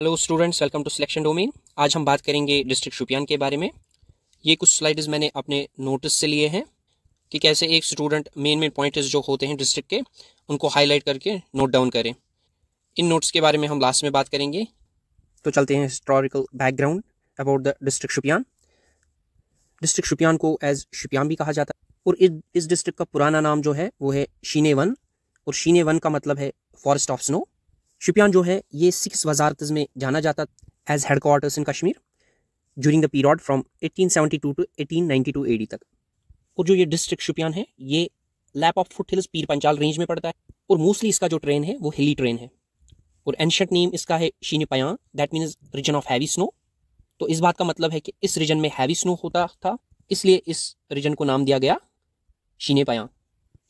Hello students, welcome to selection domain. आज हम बात करेंगे डिस्ट्रिक्ट शोपियान के बारे में। ये कुछ स्लाइड्स मैंने अपने नोटिस से लिए हैं कि कैसे एक स्टूडेंट मेन पॉइंट्स जो होते हैं डिस्ट्रिक्ट के उनको हाईलाइट करके नोट डाउन करें। इन नोट्स के बारे में हम लास्ट में बात करेंगे। तो चलते हैं historical background about the district Shopian. District Shopian को एज शोपियान भी कहा जाता है और इस डिस्ट्रिक्ट का पुराना नाम जो है वो है शीने वन, और शीने वन का मतलब है फॉरेस्ट ऑफ स्नो। शोपियान जो है ये 6 वजारत में जाना जाता as headquarters in Kashmir during the period from 1872 to 1892 AD तक। और जो ये डिस्ट्रिक्ट शोपियान है ये lap of foot hills Pir Panchal range में पड़ता है और मोस्टली इसका जो ट्रेन है वो हिली ट्रेन है। और एंशिएंट नेम इसका है शीने पयां, that means region of heavy snow. तो इस बात का मतलब है कि इस रीजन में हैवी स्नो होता था, इसलिए इस रीजन को नाम दिया गया शीने पयां।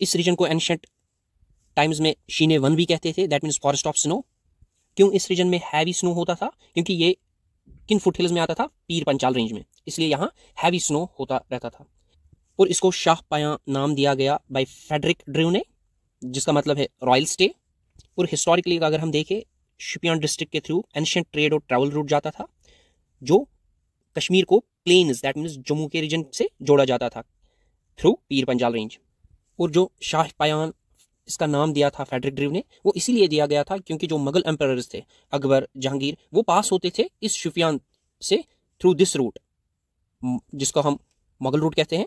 इस रीजन को एंशिएंट टाइम्स में शीने वन भी कहते थे, that means forest of snow. क्यों इस रीजन में हैवी स्नो होता था? क्योंकि ये किन फुट हिल्स में आता था? पीर पंचाल रेंज में, इसलिए यहाँ हैवी स्नो होता रहता था। और इसको शाह पयां नाम दिया गया बाय फेडरिक ड्रू ने, जिसका मतलब है रॉयल स्टे। और हिस्टोरिकली अगर हम देखें, शोपियान डिस्ट्रिक्ट के थ्रू एंशिएंट ट्रेड और ट्रैवल रूट जाता था जो कश्मीर को प्लेन्स, दैट मीन्स जम्मू के रीजन से जोड़ा जाता था थ्रू पीर पंचाल रेंज। और जो शाह पयां इसका नाम दिया था फेडरिक ड्रू ने, वो इसीलिए दिया गया था क्योंकि जो मुगल एम्परर्स थे अकबर, जहांगीर, वो पास होते थे इस शोपियान से थ्रू दिस रूट, जिसको हम मुगल रूट कहते हैं।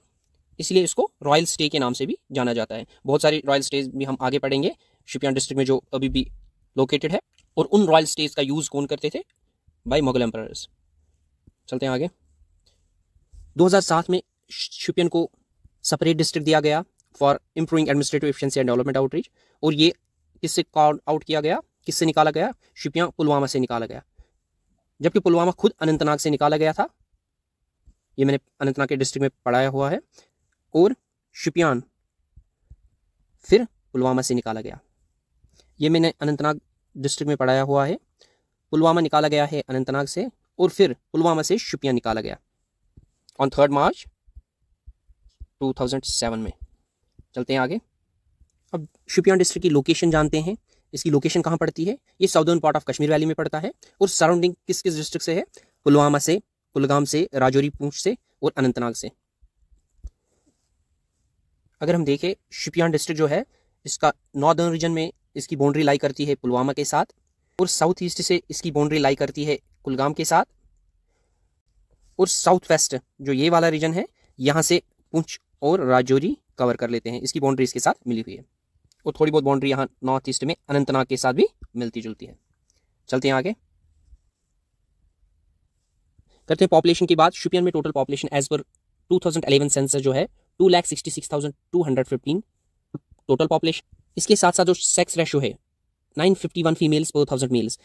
इसलिए इसको रॉयल स्टे के नाम से भी जाना जाता है। बहुत सारी रॉयल स्टेज भी हम आगे पढ़ेंगे शोपियान डिस्ट्रिक्ट में जो अभी भी लोकेटेड है। और उन रॉयल स्टेज का यूज कौन करते थे? By Mughal emperors. चलते हैं आगे। 2007 में शोपियान को सेपरेट डिस्ट्रिक्ट दिया गया for improving administrative efficiency and development outreach. और ये किससे कॉल आउट किया गया, किससे निकाला गया? शोपियान पुलवामा से निकाला गया, जबकि पुलवामा खुद अनंतनाग से निकाला गया था। ये मैंने अनंतनाग के डिस्ट्रिक्ट में पढ़ाया हुआ है। और शोपियान फिर पुलवामा से निकाला गया, ये मैंने अनंतनाग डिस्ट्रिक्ट में पढ़ाया हुआ है। पुलवामा निकाला गया है अनंतनाग से और फिर पुलवामा से शोपियान निकाला गया ऑन 3 मार्च 2007 में। चलते हैं आगे। अब शोपियान डिस्ट्रिक्ट की लोकेशन जानते हैं। इसकी लोकेशन कहाँ पड़ती है? ये southern part of Kashmir valley में पड़ता है। और सराउंडिंग किस किस डिस्ट्रिक्ट से है? पुलवामा से, कुलगाम से, राजौरी, पूंछ से और अनंतनाग से। अगर हम देखें, शोपियान डिस्ट्रिक्ट जो है इसका नॉर्दर्न रीजन में इसकी बाउंड्री लाई करती है पुलवामा के साथ, और साउथ ईस्ट से इसकी बाउंड्री लाई करती है कुलगाम के साथ, और साउथ वेस्ट जो ये वाला रीजन है यहाँ से पूंछ और राजौरी कवर कर लेते हैं। इसकी बाउंड्री इसके साथ मिली हुई है। और थोड़ी बहुत बाउंड्री यहाँ नॉर्थ ईस्ट में अनंतनाग के साथ भी मिलती जुलती है। चलते हैं आगे, करते हैं पॉपुलेशन की बात। शोपियान में total population as per 2011 census जो है 2,66,215 टोटल पॉपुलेशन। इसके साथ साथ जो सेक्स रेशो है 951 फीमेल्स पर 1000 मेल्स,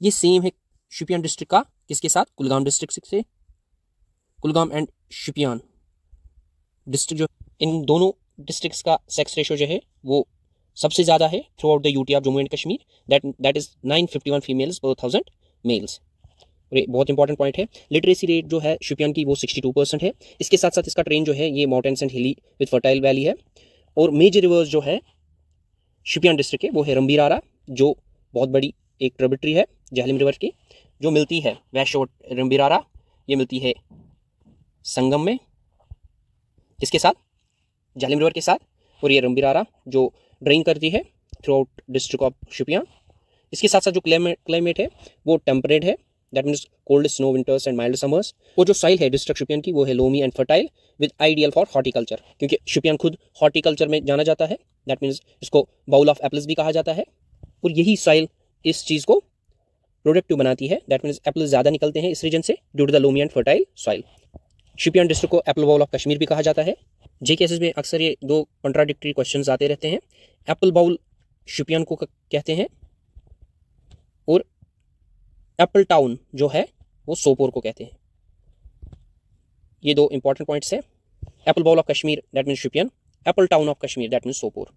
ये सेम है शोपियान डिस्ट्रिक्ट का किसके साथ? कुलगाम डिस्ट्रिक्ट से। कुलगाम एंड शोपियान डिस्ट्रिक्ट जो इन दोनों डिस्ट्रिक्ट्स का सेक्स रेशो जो है वो सबसे ज़्यादा है through out the UT of Jammu and Kashmir, that is 951 females पर 1000 मेल्स। और ये बहुत इंपॉर्टेंट पॉइंट है। लिटरेसी रेट जो है शोपियान की वो 62% है। इसके साथ साथ इसका ट्रेन जो है ये माउंटेन्स एंड हिली विद फर्टाइल वैली है। और मेजर रिवर्स जो है शोपियान डिस्ट्रिक्ट के वो है रंबीरारा, जो बहुत बड़ी एक ट्रिब्यूटरी है जहलम रिवर की, जो मिलती है वैश्य रंबीरारा, ये मिलती है संगम में इसके साथ, जहलम रिवर के साथ। और ये रंबीरारा जो ड्रेन करती है through out district of Shopian. इसके साथ साथ जो क्लाइमेट है वो टेम्परेट है, that means cold snow winters and mild summers. और जो साइल है डिस्ट्रिक्ट शोपियान की वो है loamy and fertile with ideal for horticulture, क्योंकि शोपियान खुद हॉर्टिकल्चर में जाना जाता है। दैट मीन्स इसको बाउल ऑफ एप्पल्स भी कहा जाता है। और यही साइल इस चीज़ को प्रोडक्टिव बनाती है, दैट मीन्स एप्पल्स ज़्यादा निकलते हैं इस रीजन से due to the loamy and fertile soil. Shopian district को एप्पल बाउल ऑफ कश्मीर भी कहा जाता है। जे केसेस में अक्सर ये दो कॉन्ट्राडिक्टरी क्वेश्चंस आते रहते हैं। एप्पल बाउल शोपियान को कहते हैं और एप्पल टाउन जो है वो सोपोर को कहते हैं। ये दो इंपॉर्टेंट पॉइंट्स हैं। Apple bowl of Kashmir that means Shopian, apple town of Kashmir that means Sopore.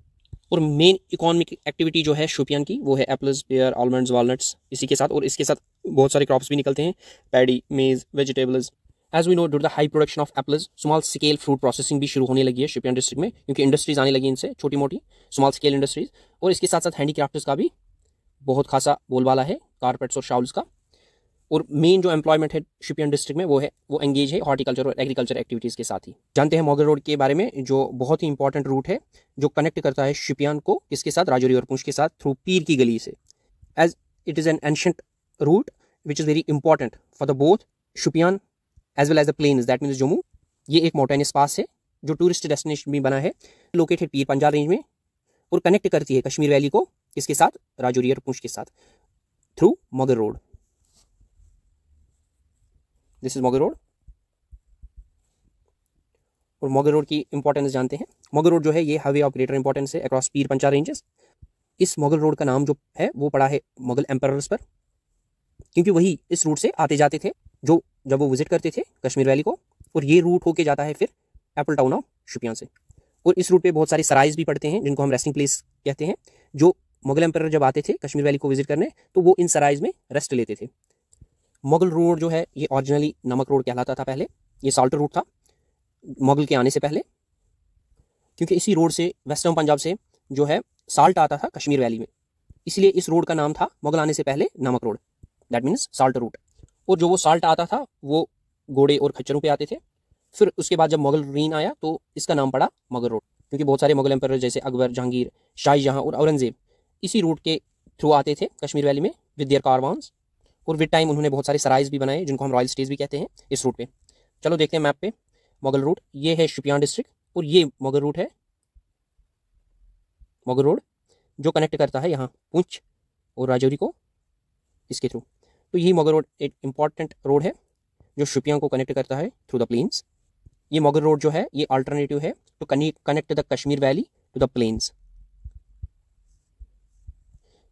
और मेन इकोनॉमिक एक्टिविटी जो है शोपियान की वो है एप्पल्स, पेयर, आलमंड्स, वॉलनट्स, इसी के साथ। और इसके साथ बहुत सारे क्रॉप्स भी निकलते हैं, paddy, maize, vegetables. As we know, due to the high production of apples, small scale fruit processing भी शुरू होने लगी है शोपियान डिस्ट्रिक्ट में, क्योंकि इंडस्ट्रीज आने लगी इनसे, छोटी मोटी स्मॉल स्केल इंडस्ट्रीज। और इसके साथ साथ हैंडीक्राफ्ट्स का भी बहुत खासा बोलबाला है कारपेट्स और शाउल्स का। और मेन जो एम्प्लॉयमेंट है शिपियन डिस्ट्रिक्ट में वो एंगेज है हॉर्टिकल्चर और एग्रीकल्चर एक्टिविटीज़ के साथ ही। जानते हैं मोगल रोड के बारे में, जो बहुत ही इंपॉर्टेंट रूट है जो कनेक्ट करता है शिपियान को किसके साथ, राजौरी और पुंछ के साथ, थ्रू पीर की गली से। As it is an ancient route which is very important for the both Shopian as well as the plains, that means Jammu. ये एक माउंटेनियस पास है जो टूरिस्ट डेस्टिनेशन भी बना है, लोकेटेड पीर पंजाल रेंज में, और कनेक्ट करती है कश्मीर वैली को किसके साथ, राजौरी और पुंछ के साथ, through Mughal road. This is Mughal road. और मोगल रोड की इंपॉर्टेंस जानते हैं। मोगल रोड जो है ये हाईवे ऑफ ग्रेटर इंपॉर्टेंस है अक्रॉस पीर पंजाल रेंजेस। इस मोगल रोड का नाम जो है वो पड़ा है मोगल एम्परर्स पर, क्योंकि वही इस रूट से आते जाते थे जो जब वो विजिट करते थे कश्मीर वैली को। और ये रूट होके जाता है फिर एप्पल टाउन ऑफ शुपियान से। और इस रूट पे बहुत सारे सराइज भी पड़ते हैं जिनको हम रेस्टिंग प्लेस कहते हैं। जो मुगल एम्परर जब आते थे कश्मीर वैली को विजिट करने तो वो इन सराइज में रेस्ट लेते थे। मुगल रोड जो है ये ओरिजिनली नमक रोड कहलाता था पहले, ये साल्ट रूट था मुगल के आने से पहले, क्योंकि इसी रोड से वेस्टर्न पंजाब से जो है साल्ट आता था कश्मीर वैली में, इसलिए इस रोड का नाम था मुगल आने से पहले नमक road, that means salt route. और जो वो साल्ट आता था वो घोड़े और खच्चरों पे आते थे। फिर उसके बाद जब मुगल रीन आया तो इसका नाम पड़ा मुगल रोड, क्योंकि बहुत सारे मुगल एम्परर जैसे अकबर, जहांगीर, शाहजहां और औरंगजेब इसी रूट के थ्रू आते थे कश्मीर वैली में विद देयर कारवान्स। और विद टाइम उन्होंने बहुत सारे सराइज भी बनाए जिनको हम रॉयल स्टेज भी कहते हैं इस रूट पे। चलो देखते हैं मैप पे मुगल रूट। ये है शुपियान डिस्ट्रिक्ट और ये मुगल रूट है, मुगल रोड जो कनेक्ट करता है यहाँ पुंछ और राजौरी को इसके थ्रू। तो यही मुगल रोड एक इंपॉर्टेंट रोड है जो शुपियान को कनेक्ट करता है थ्रू द प्लेन्स। ये मुगल रोड जो है ये अल्टरनेटिव है to connect the Kashmir valley to the plains,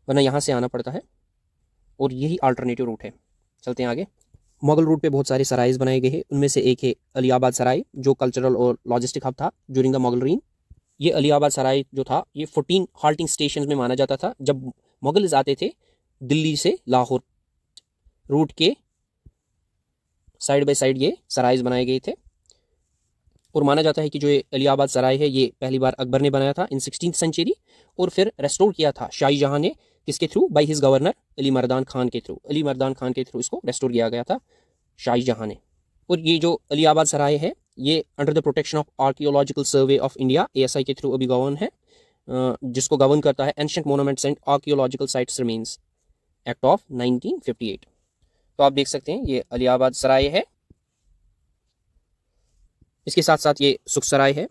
वरना यहाँ से आना पड़ता है और यही अल्टरनेटिव रूट है। चलते हैं आगे। मुगल रूट पे बहुत सारे सराइज बनाए गए हैं, उनमें से एक है अलीआबाद सराय जो कल्चरल और लॉजिस्टिक हब था ड्यूरिंग द मुगल रीन। ये अलीआबाद सराय जो था ये 14 हाल्टिंग स्टेशन में माना जाता था जब मुगल्स आते थे दिल्ली से लाहौर रूट के साइड बाय साइड ये सराइज बनाए गए थे। और माना जाता है कि जो ये अलीआबाद सराय है ये पहली बार अकबर ने बनाया था इन 16th सेंचुरी, और फिर रेस्टोर किया था शाहजहां ने किसके through, by his governor Ali Mardan Khan के थ्रू। अली मर्दान खान के थ्रू इसको रेस्टोर किया गया था शाहजहां ने। और ये जो अलीआबाद सराय है ये under the protection of archaeological survey of India ASI के थ्रू अभी गवर्न है, जिसको गवर्न करता है ancient monuments and archaeological sites remains act of 1958। तो आप देख सकते हैं ये अलीआबाद सराय है, इसके साथ साथ ये सुखसराय है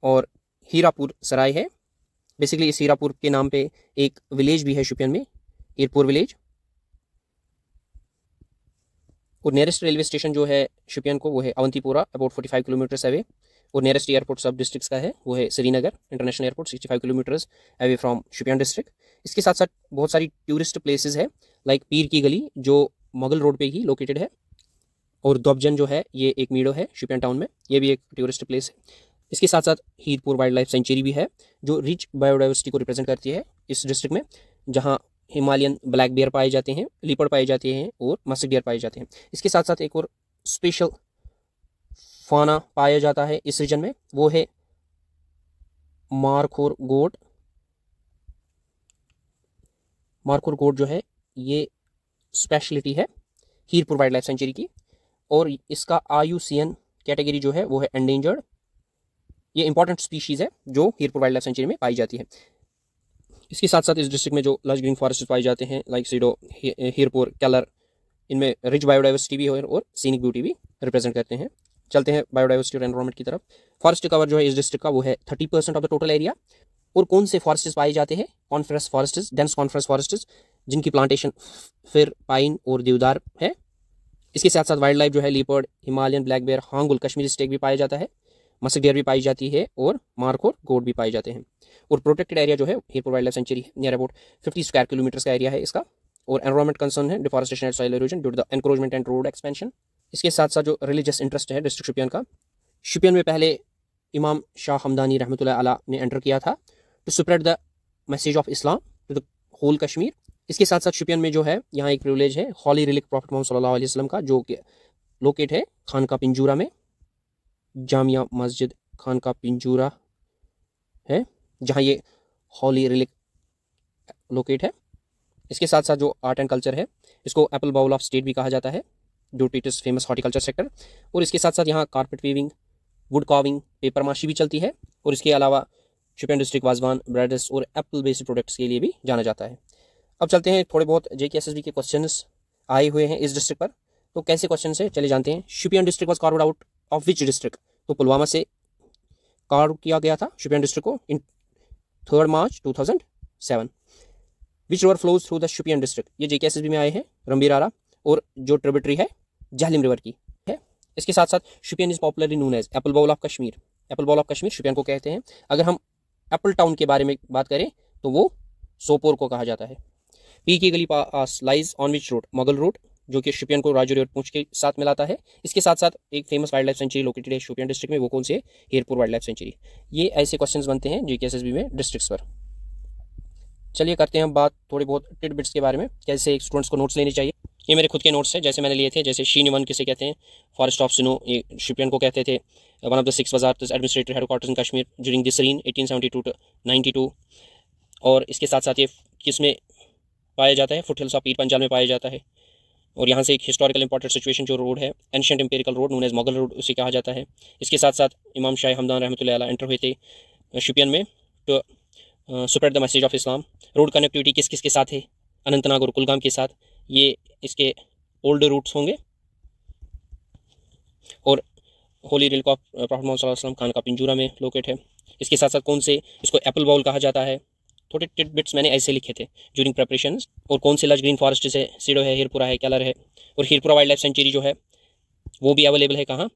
और हीरापुर सराय है। बेसिकली इस हीरापुर के नाम पे एक विलेज भी है शुपियन में, हीरपुर विलेज। और नियरेस्ट रेलवे स्टेशन जो है शुपियन को वो है अवंतीपुरा, अबाउट 45 किलोमीटर्स अवे। और नियरेस्ट एयरपोर्ट सब डिस्ट्रिक्ट्स का है वो है Srinagar international airport, 65 kilometres away from Shopian district. इसके साथ साथ बहुत सारी टूरिस्ट प्लेसेस है लाइक पीर की गली जो मुगल रोड पे ही लोकेटेड है, और दोबजन जो है ये एक मीडो है शुपियन टाउन में, ये भी एक टूरिस्ट प्लेस है। इसके साथ साथ हीरपुर वाइल्ड लाइफ सेंचुरी भी है जो रिच बायोडाइवर्सिटी को रिप्रेजेंट करती है इस डिस्ट्रिक्ट में, जहाँ हिमालयन ब्लैक बियर पाए जाते हैं, लीपर्ड पाए जाते हैं और मस्क डियर पाए जाते हैं। इसके साथ साथ एक और स्पेशल फाना पाया जाता है इस रीजन में, वो है मारखोर गोट। मारखोर गोट जो है ये स्पेशलिटी है हीरपुर वाइल्ड लाइफ सेंचुरी की, और इसका IUCN कैटेगरी जो है वो है एंडेंजर्ड। ये इंपॉर्टेंट स्पीशीज है जो हीरपुर वाइल्ड लाइफ सेंचुरी में पाई जाती है। इसके साथ साथ इस डिस्ट्रिक्ट में जो लश ग्रीन फॉरेस्ट पाए जाते हैं लाइक सीडो, हीरपुर, केलर, इनमें रिच बायोडाइवर्सिटी भी है और सीनिक ब्यूटी भी रिप्रेजेंट करते हैं। चलते हैं बायोडाइवर्सिटी और एनवायरमेंट की तरफ। फॉरेस्ट कवर जो है इस डिस्ट्रिक्ट का वो है 30% ऑफ द टोटल एरिया। और कौन से फॉरेस्ट्स पाए जाते हैं, conference forests, dense conference forests जिनकी प्लांटेशन फिर पाइन और देवदार है। इसके साथ साथ वाइल्ड लाइफ जो है leopard, Himalayan black bear, hangul, Kashmiri stag भी पाया जाता है, मस्क डियर भी पाई जाती है और मारखोर गोट भी पाए जाते हैं। और प्रोटेक्टेड एरिया जो है Hirpur wildlife sanctuary near about 50 square kilometre का एरिया है इसका। और एनवायरमेंट कंसर्न है deforestation and soil erosion due to the encroachment and road expansion. इसके साथ साथ जो रिलीजियस इंटरेस्ट है डिस्ट्रिक्ट शुपियन का, शुपियन में पहले इमाम शाह हमदानी रहमतुल्लाह अलैह ने एंटर किया था to spread the message of Islam to the whole Kashmir. इसके साथ साथ शुपियन में जो है यहाँ एक प्रिविलेज है हॉली रिलिक प्रॉफिट मोहम्मद सल्लल्लाहु अलैहि वसल्लम का, जो कि लोकेट है खानका पिंजूरा में, जामिया मस्जिद खानका पिंजूरा है जहाँ ये हॉली रिलिक लोकेट है। इसके साथ साथ जो आर्ट एंड कल्चर है इसको एप्पल बाउल ऑफ स्टेट भी कहा जाता है due to its famous horticulture sector. और इसके साथ साथ यहाँ carpet weaving, wood carving, papier mache भी चलती है। और इसके अलावा शोपियान डिस्ट्रिक्ट वाजवान, ब्रेड्स और एप्पल बेस्ड प्रोडक्ट्स के लिए भी जाना जाता है। अब चलते हैं, थोड़े बहुत JKSSB के क्वेश्चंस आए हुए हैं इस डिस्ट्रिक्ट पर, तो कैसे क्वेश्चन है चले जानते हैं। Shopian district was carved out of which district, तो पुलवामा से कार्व किया गया था शोपियान डिस्ट्रिक्ट को इन 3 मार्च 2007। Which river flows through the Shopian district, ये JKSSB में आए हैं, रंबीरारा, और जो ट्रिब्यूटरी है झेलम रिवर की है। इसके साथ साथ Shopian is popularly known as apple bowl of Kashmir. Apple bowl of Kashmir Shopian को कहते हैं। अगर हम एप्पल टाउन के बारे में बात करें तो वो सोपोर को कहा जाता है। पीर की Gali pass lies on which road, Mughal road, जो कि शोपियान को राजौरी और पूंछ के साथ मिलाता है। इसके साथ साथ एक famous wild life sanctuary located है शोपियान डिस्ट्रिक्ट में, वो कौन से है, हीरपुर वाइल्ड लाइफ सेंचुरी। ये ऐसे क्वेश्चंस बनते हैं JKSSB में डिस्ट्रिक्ट्स पर। चलिए करते हैं हम बात थोड़ी बहुत टिडबिट्स के बारे में, कैसे एक स्टूडेंट्स को नोट्स लेने चाहिए। ये मेरे खुद के नोट्स हैं, जैसे मैंने लिए थे, जैसे शीन 1 किसे कहते हैं, फॉरेस्ट ऑफ सिनो, ये शोपियान को कहते थे। वन ऑफ द 6 बाजार administrative headquarters in Kashmir during this reign 1872 to 92। और इसके साथ साथ ये किस में पाया जाता है, foot hills of Pir Panjal में पाया जाता है। और यहाँ से एक हिस्टोरिकल इंपॉर्टेंट सिचुएशन जो रोड है, ancient imperial road known as Mughal road, उसे कहा जाता है। इसके साथ साथ इमाम शाह हमदान रहमतुल्लाह अलैह एंटर हुए थे शोपियान में to spread the message of Islam. Road connectivity किस किस के साथ है, अनंतनाग और कुलगाम के साथ, ये इसके ओल्ड रूट्स होंगे। और holy relic of prophet Mohammad सल्लल्लाहु अलैहि वसल्लम खान का पिंजूरा में लोकेट है। इसके साथ साथ कौन से, इसको एप्पल बाउल कहा जाता है। थोड़े टिडबिट्स मैंने ऐसे लिखे थे ड्यूरिंग प्रेपरेशन। और कौन से लज ग्रीन फॉरेस्ट से सीडो है, हीरपुरा है, कैलर है। और हीरपुरा वाइल्ड लाइफ सेंचुरी जो है वो भी अवेलेबल है कहाँ,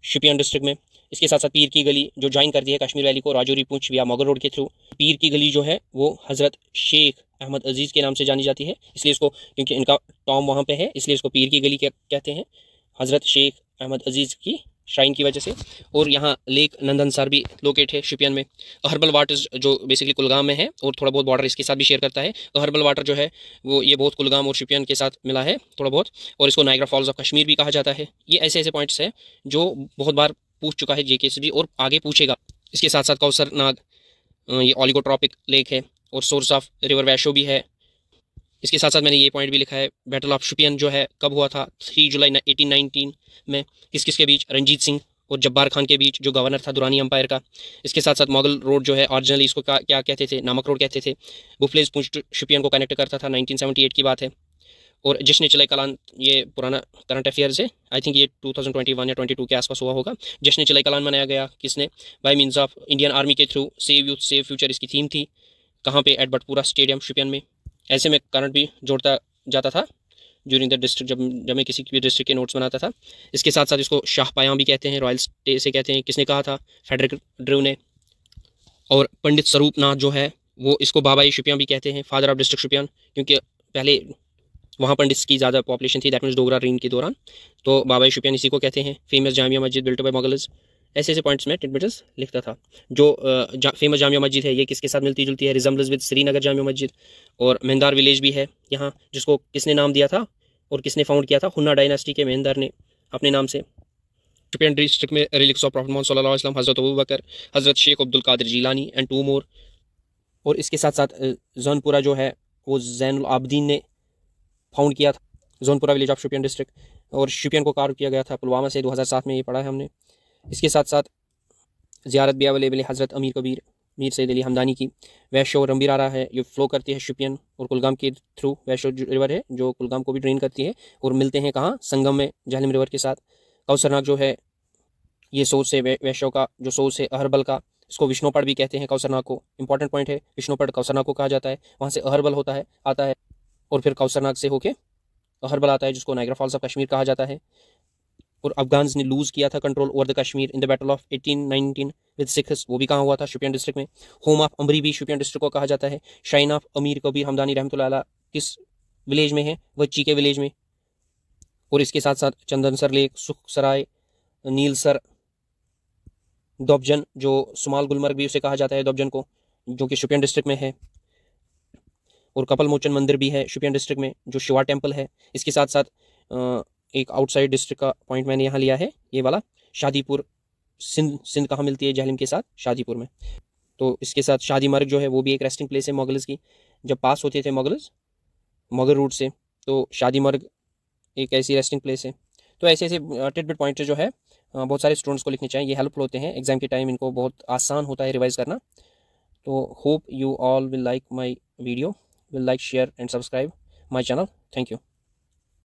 शोपियान डिस्ट्रिक्ट में। इसके साथ साथ पीर की गली जो ज्वाइन करती है कश्मीर वैली को राजौरी पूंछ या मुगल रोड के थ्रू। पीर की गली जो है वो हज़रत शेख अहमद अजीज़ के नाम से जानी जाती है, इसलिए इसको, क्योंकि इनका टॉम वहाँ पे है, इसलिए इसको पीर की गली कहते हैं, हज़रत शेख अहमद अजीज़ की श्राइन की वजह से। और यहाँ लेक नंदनसर भी लोकेट है शोपियान में। हर्बल वाटर जो बेसिकली कुलगाम में है और थोड़ा बहुत बॉर्डर इसके साथ भी शेयर करता है। हर्बल वाटर जो है वो ये बहुत कुलगाम और शोपियान के साथ मिला है थोड़ा बहुत। और इसको नायग्रा फॉल्स ऑफ कश्मीर भी कहा जाता है। ये ऐसे ऐसे पॉइंट्स हैं जो बहुत बार पूछ चुका है JKSSB और आगे पूछेगा। इसके साथ साथ कौसर नाग, ये ऑलिगोट्रॉपिक लेक है और सोर्स ऑफ रिवर वैशो भी है। इसके साथ साथ मैंने ये पॉइंट भी लिखा है, बैटल ऑफ शोपियान जो है कब हुआ था, 3 जुलाई 1819 में, किस किस के बीच, रंजीत सिंह और जब्बार खान के बीच, जो गवर्नर था दुरानी अंपायर का। इसके साथ साथ मुगल रोड जो है ओरिजिनली इसको क्या कहते थे, नमक रोड कहते थे। बुफलेज पूंछ शोपियान को कनेक्ट करता था, 1978 की बात है। और जश्न चले कलान, ये पुराना करंट अफेयर्स है, आई थिंक ये 2021 या 22 के आसपास हुआ होगा। जश्न चले कलान मनाया गया किसने, by means of Indian Army के through. Save youth save future इसकी थीम थी, कहाँ पे, एट बटपुरा स्टेडियम शोपियान में। ऐसे में करंट भी जोड़ता जाता था ड्यूरिंग द डिस्ट्रिक्ट, जब मैं किसी भी डिस्ट्रिक्ट के नोट्स बनाता था। इसके साथ साथ इसको शाह पायां भी कहते हैं, रॉयल स्टे से कहते हैं, किसने कहा था, फेडरिक ड्रू ने। और पंडित स्वरूप नाथ जो है वो इसको बाबाई शोपियान भी कहते हैं, फादर ऑफ डिस्ट्रिक्ट शोपियान, क्योंकि पहले वहाँ पंडित्स की ज़्यादा पॉपुलेशन थी, दैट मीन्स डोगरा रीन के दौरान, तो बाबाई शोपियान इसी को कहते हैं। Famous Jamia Masjid built by Mughals, ऐसे ऐसे पॉइंट्स में टिडबिट्स लिखता था। जो फेमस जामिया मस्जिद है ये किसके साथ मिलती जुलती है, रिजम्बल्स विद श्रीनगर जामिया मस्जिद। और मेहंदार विलेज भी है यहाँ, जिसको किसने नाम दिया था और किसने फाउंड किया था, हुन्ना डायनास्टी के मेहंदार ने अपने नाम से। शोपियान डिस्ट्रिक्ट में रिलिक्स ऑफ प्रॉफेट मोहम्मद सल्लल्लाहु अलैहि वसल्लम, हज़रत अबू बकर, हज़रत शेख अब्दुल कादिर जीलानी एंड 2 मोर। और इसके साथ साथ जौनपुरा जो है वो ज़ैनुल आबदीन ने फाउंड किया था, Jaunpura village of Shopian district. और शोपियान को कार्व किया गया था पुलवामा से, 2007 में ये पढ़ा है हमने। इसके साथ साथ ज़ियारत भी अवेलेबल है हज़रत अमीर कबीर मीर सैयद अली हमदानी की। वैशो रंबीरारा है, ये फ्लो करती है शोपियान और कुलगाम के थ्रू। वैशो रिवर है जो कुलगाम को भी ड्रेन करती है, और मिलते हैं कहाँ, संगम में झेलम रिवर के साथ। कौसरनाग जो है ये सोर्स है वैशो का, जो सोर्स है अहरबल का, इसको विष्णुपड़ भी कहते हैं कौसरनाग को। इंपॉर्टेंट पॉइंट है, विष्णुपड़ कौसरनाग को कहा जाता है, वहाँ से अहरबल आता है और फिर कौसरनाग से होके अहरबल आता है, जिसको नायग्रा फॉल्स ऑफ कश्मीर कहा जाता है। और अफगान्स ने लूज़ किया था control over the Kashmir in the battle of 1819 with Sikhs, वो भी कहाँ हुआ था, शोपियान डिस्ट्रिक्ट में। होम ऑफ अमरी भी शोपियान डिस्ट्रिक्ट को कहा जाता है। शाइन ऑफ अमीर कबीर हमदानी रहमतुल्लाह अलैह किस विलेज में है, वच्ची के विलेज में। और इसके साथ साथ चंदनसर लेक, सुखसराय, नीलसर, दोबजन, जो सुमाल गुलमर्ग भी उसे कहा जाता है दोबजन को, जो कि शोपियान डिस्ट्रिक्ट में है। और कपल मोचन मंदिर भी है शोपियान डिस्ट्रिक्ट में, जो शिवा टेम्पल है। इसके साथ साथ एक आउटसाइड डिस्ट्रिक्ट का पॉइंट मैंने यहाँ लिया है, ये वाला शादीपुर, सिंध कहाँ मिलती है झेलम के साथ, शादीपुर में। तो इसके साथ शादी मर्ग जो है वो भी एक रेस्टिंग प्लेस है मुगल्स की, जब पास होते थे मुगल्स मगर रूट से, तो शादी मर्ग एक ऐसी रेस्टिंग प्लेस है। तो ऐसे ऐसे टिडबिट पॉइंटर जो है बहुत सारे स्टूडेंट्स को लिखने चाहिए, ये हेल्पफुल होते हैं एग्जाम के टाइम, इनको बहुत आसान होता है रिवाइज करना। तो hope you all will like my video, will like, share and subscribe my channel. Thank you.